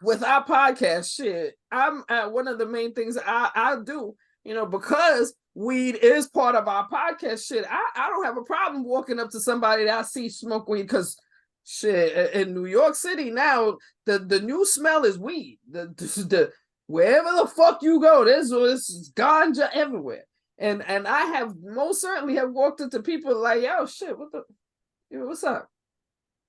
with our podcast shit, I'm one of the main things I do, because weed is part of our podcast shit. I don't have a problem walking up to somebody that I see smoke weed, because shit, in New York City now, the new smell is weed. The wherever the fuck you go, there's ganja everywhere. And I have most certainly have walked into people like, yo, shit, what's up?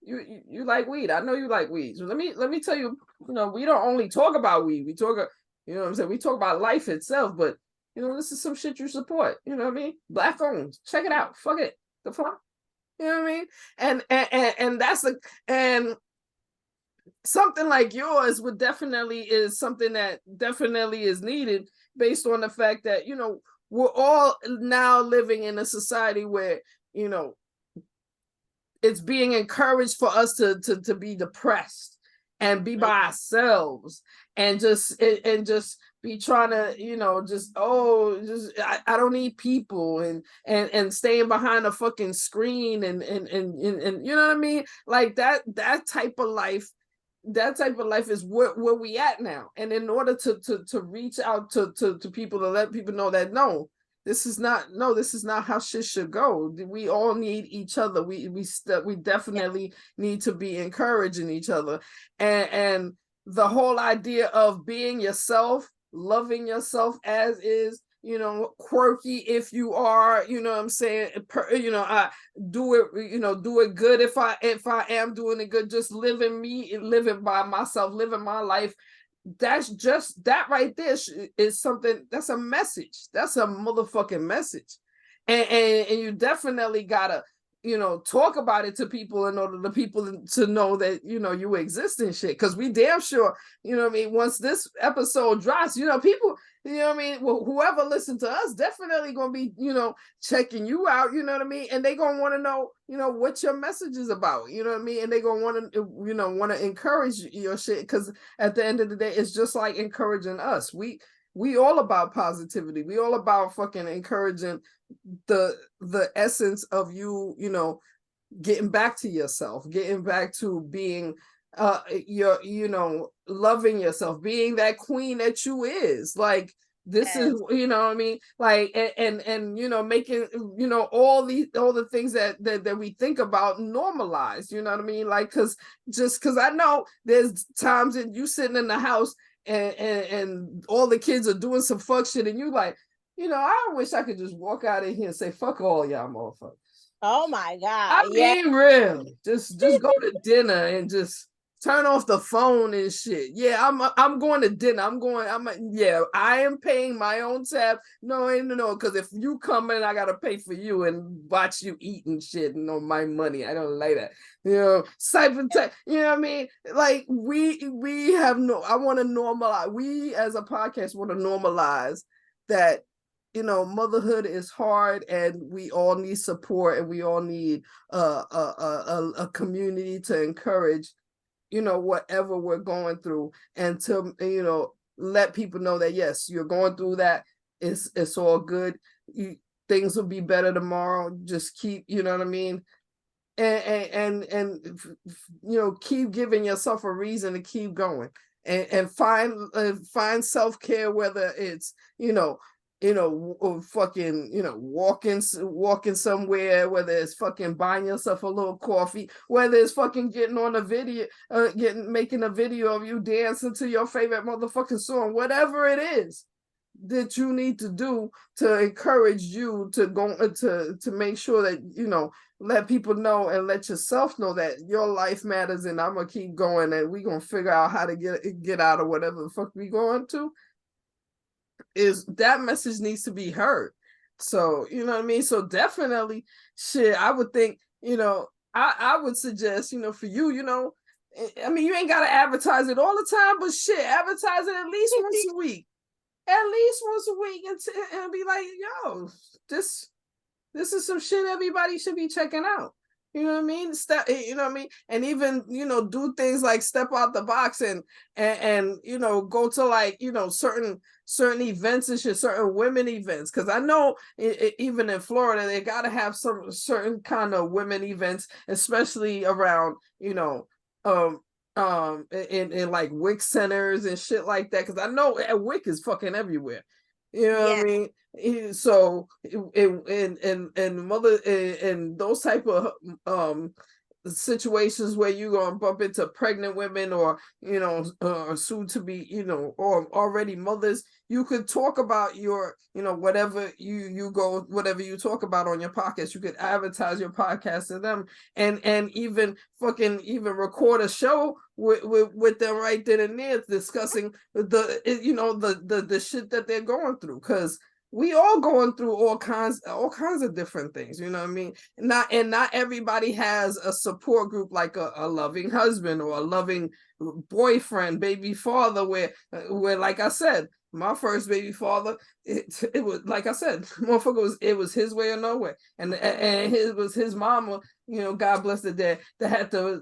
You like weed? I know you like weed. So let me tell you, we don't only talk about weed. We talk, what I'm saying? We talk about life itself, but this is some shit you support. You know what I mean? Black owned. Check it out. Fuck it. The fuck? You know what I mean? And that's and something like yours is something that definitely is needed, based on the fact that, we're all now living in a society where, it's being encouraged for us to be depressed and be by ourselves and just be trying to, I don't need people and staying behind a fucking screen and you know what I mean? Like that type of life. That type of life is where we at now. And in order to reach out to people, to let people know that this is not how shit should go. We all need each other. We definitely need to be encouraging each other. And the whole idea of being yourself, loving yourself as is, quirky if you are, what I'm saying, I do it good if I am doing it good, just living by myself, living my life. That's just that right there is something that's a message. That's a motherfucking message. And you definitely gotta talk about it to people in order for people to know that you exist and shit. Because we damn sure, once this episode drops, people, well, whoever listens to us definitely gonna be checking you out, and they gonna want to know what your message is about, and they gonna want to encourage your shit, because at the end of the day, it's just like encouraging us. We all about positivity. We all about fucking encouraging the essence of you getting back to yourself, getting back to being loving yourself, being that queen that you is. Like, This is, you know what I mean? Like, and you know, making, you know, all the things that we think about normalized, you know what I mean? Like, cause I know there's times that you sitting in the house and all the kids are doing some fuck shit and you like, you know, I wish I could just walk out of here and say, fuck all y'all motherfuckers. Oh my God. I mean, really, just go to dinner and just turn off the phone and shit. Yeah, I'm going to dinner. I am paying my own tab. No, because if you come in, I gotta pay for you and watch you eat and shit. No, my money. I don't like that. You know, you know what I mean? Like we have no. I want to normalize. We as a podcast want to normalize that. You know, motherhood is hard, and we all need support, and we all need a community to encourage, you know, whatever we're going through, and to, you know, let people know that yes, you're going through that. It's all good. Things will be better tomorrow. Just keep, you know what I mean, and you know, keep giving yourself a reason to keep going, and find self-care, whether it's, you know, fucking, you know, walking somewhere, whether it's fucking buying yourself a little coffee, whether it's fucking getting on a video, making a video of you dancing to your favorite motherfucking song, whatever it is that you need to do to encourage you to go to make sure that, you know, let people know and let yourself know that your life matters, and I'm gonna keep going, and we gonna figure out how to get out of whatever the fuck we going to. Is that message needs to be heard. So, you know what I mean? So definitely, shit, I would think, you know, I would suggest, you know, for you, you know, I mean, you ain't got to advertise it all the time, but shit, advertise it at least once a week. At least once a week, and be like, yo, this is some shit everybody should be checking out. You know what I mean? You know what I mean? And even, you know, do things like step out the box and you know, go to, like, you know, certain events and shit, certain women events. Because I know even in Florida, they got to have some certain kind of women events, especially around, you know, in like WIC centers and shit like that. Because I know WIC is fucking everywhere. You know what I mean? So and mother and those type of situations where you're gonna bump into pregnant women, or, you know, soon to be, you know, or already mothers, you could talk about your, you know, whatever whatever you talk about on your podcast. You could advertise your podcast to them, and even record a show with them right then and there, discussing the shit that they're going through, because we all going through all kinds of different things, you know what I mean? Not everybody has a support group like a loving husband or a loving boyfriend, baby father, where like I said, my first baby father, it was, like I said, motherfucker, it was his way or no way, and it was his mama, you know, God bless the dead, that had to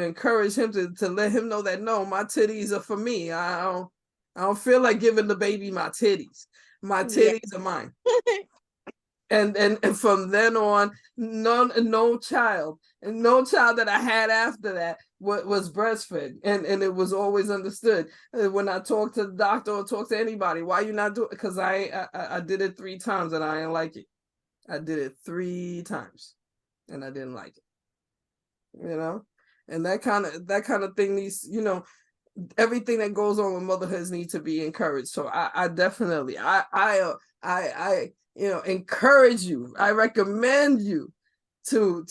encourage him, to let him know that no, my titties are for me. I don't feel like giving the baby my titties. My titties are mine. And from then on, no child that I had after that was breastfed, and it was always understood. When I talk to the doctor or talk to anybody, why you not doing it? Because I did it 3 times and I didn't like it. I did it 3 times and I didn't like it. You know, and that kind of thing needs, you know, everything that goes on with motherhood needs to be encouraged. So I definitely, you know, encourage you. I recommend you to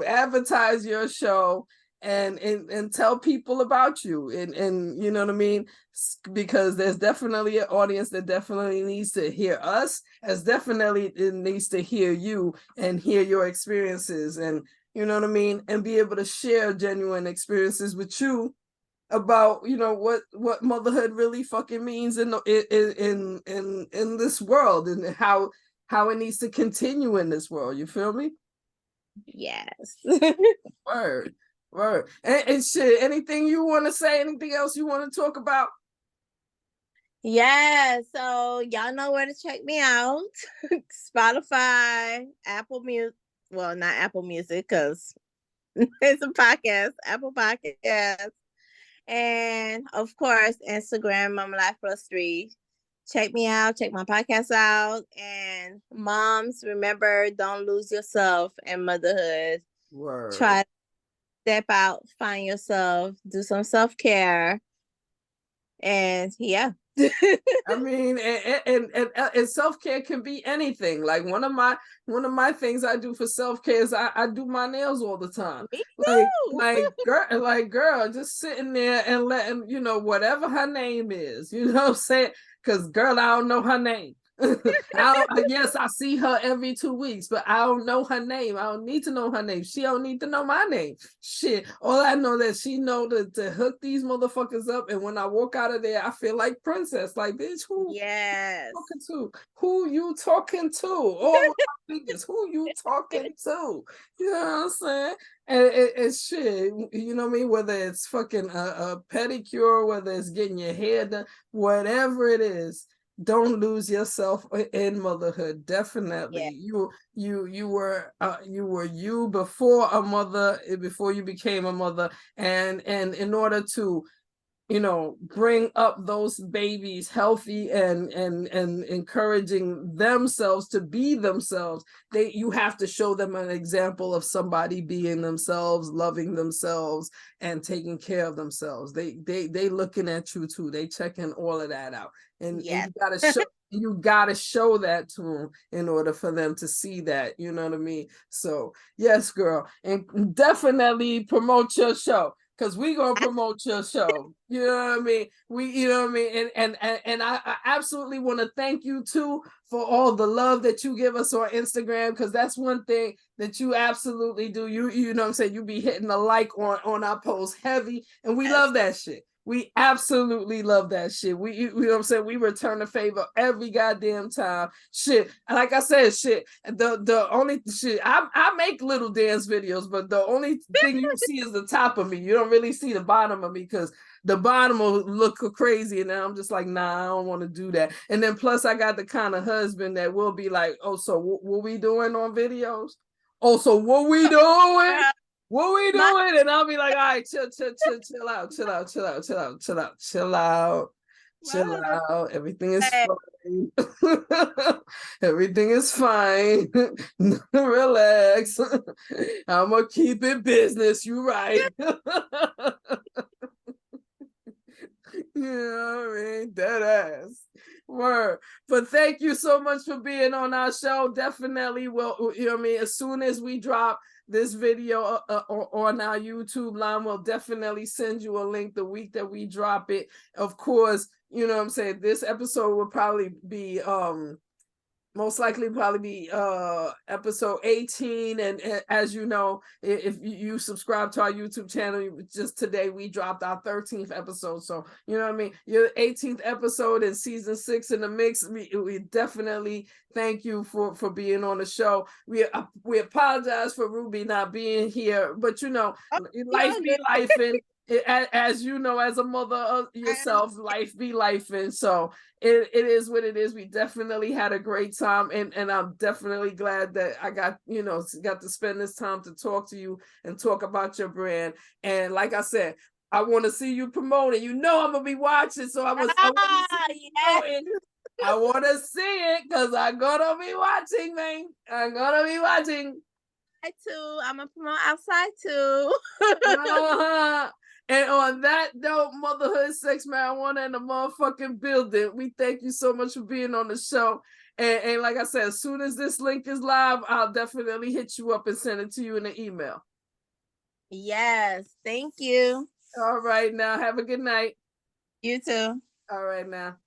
advertise your show and tell people about you, and you know what I mean, because there's definitely an audience that definitely needs to hear us, as definitely it needs to hear you and hear your experiences, and you know what I mean, and be able to share genuine experiences with you about, you know, what motherhood really fucking means in this world, and how it needs to continue in this world. You feel me? Yes. Word. And shit, anything you want to say? Anything else you want to talk about? Yeah, so y'all know where to check me out. Spotify, Apple Music. Well, not Apple Music, because it's a podcast. Apple Podcast. And of course, Instagram, Mamalifeplus3. check me out, check my podcast out. And moms, remember, don't lose yourself in motherhood. Word. Try to step out, find yourself, do some self-care. And yeah. I mean, and self-care can be anything. Like one of my things I do for self-care is I do my nails all the time. Me Like girl, just sitting there and letting, whatever her name is, what I'm saying? Because girl, I don't know her name. Yes, I see her every 2 weeks, but I don't know her name. I don't need to know her name. She don't need to know my name. Shit. All I know that she know to hook these motherfuckers up, and when I walk out of there, I feel like princess. Like, bitch, who Yes. talking to? Who you talking to? All my fingers, who you talking to? You know what I'm saying? And it's shit, you know what I mean? Whether it's fucking a pedicure, whether it's getting your hair done, whatever it is. Don't lose yourself in motherhood. Definitely, Yeah. you were you before a mother, before you became a mother, and in order to bring up those babies healthy and encouraging themselves to be themselves, you have to show them an example of somebody being themselves, loving themselves, and taking care of themselves. They looking at you too. They checking all of that out, and Yes. you gotta show that to them in order for them to see that. You know what I mean? So yes, girl, and definitely promote your show. Because we gonna promote your show. You know what I mean? You know what I mean? And I absolutely want to thank you too for all the love that you give us on Instagram, because that's one thing that you absolutely do. You know what I'm saying? You be hitting the like on our posts heavy, and we love that shit. We absolutely love that shit. You know what I'm saying? We return the favor every goddamn time. Shit. And like I said, shit. The only shit, I make little dance videos, but the only thing you see is the top of me. You don't really see the bottom of me, because the bottom will look crazy, and then I'm just like, nah, I don't want to do that. And then plus I got the kind of husband that will be like, oh, so what we doing on videos? Oh, so what we doing? What we doing? And I'll be like, all right, chill out. Everything is fine. Everything is fine. Relax. I'm gonna keep it business. You right. Yeah, I mean, dead ass. Word. But thank you so much for being on our show. Definitely will, you know what I mean? As soon as we drop this video on our YouTube line, we'll definitely send you a link the week that we drop it. Of course, you know what I'm saying? This episode will probably be most likely probably be episode 18, and as you know, if you subscribe to our YouTube channel, just today we dropped our 13th episode, so you know what I mean, your 18th episode in season 6 in the mix. We definitely thank you for being on the show. We apologize for Ruby not being here, but life be life, and as you know, as a mother yourself, life be life, and so it is what it is. We definitely had a great time, and I'm definitely glad that I got to spend this time to talk to you and talk about your brand. And like I said, I want to see you promoting. I'm gonna be watching, so I want to see it, because I'm gonna be watching, man. I'm gonna be watching. I too. I'm gonna promote outside too. And on that note, motherhood, sex, marijuana, and the motherfucking building. We thank you so much for being on the show. And like I said, as soon as this link is live, I'll definitely hit you up and send it to you in an email. Yes. Thank you. All right, now have a good night. You too. All right, now.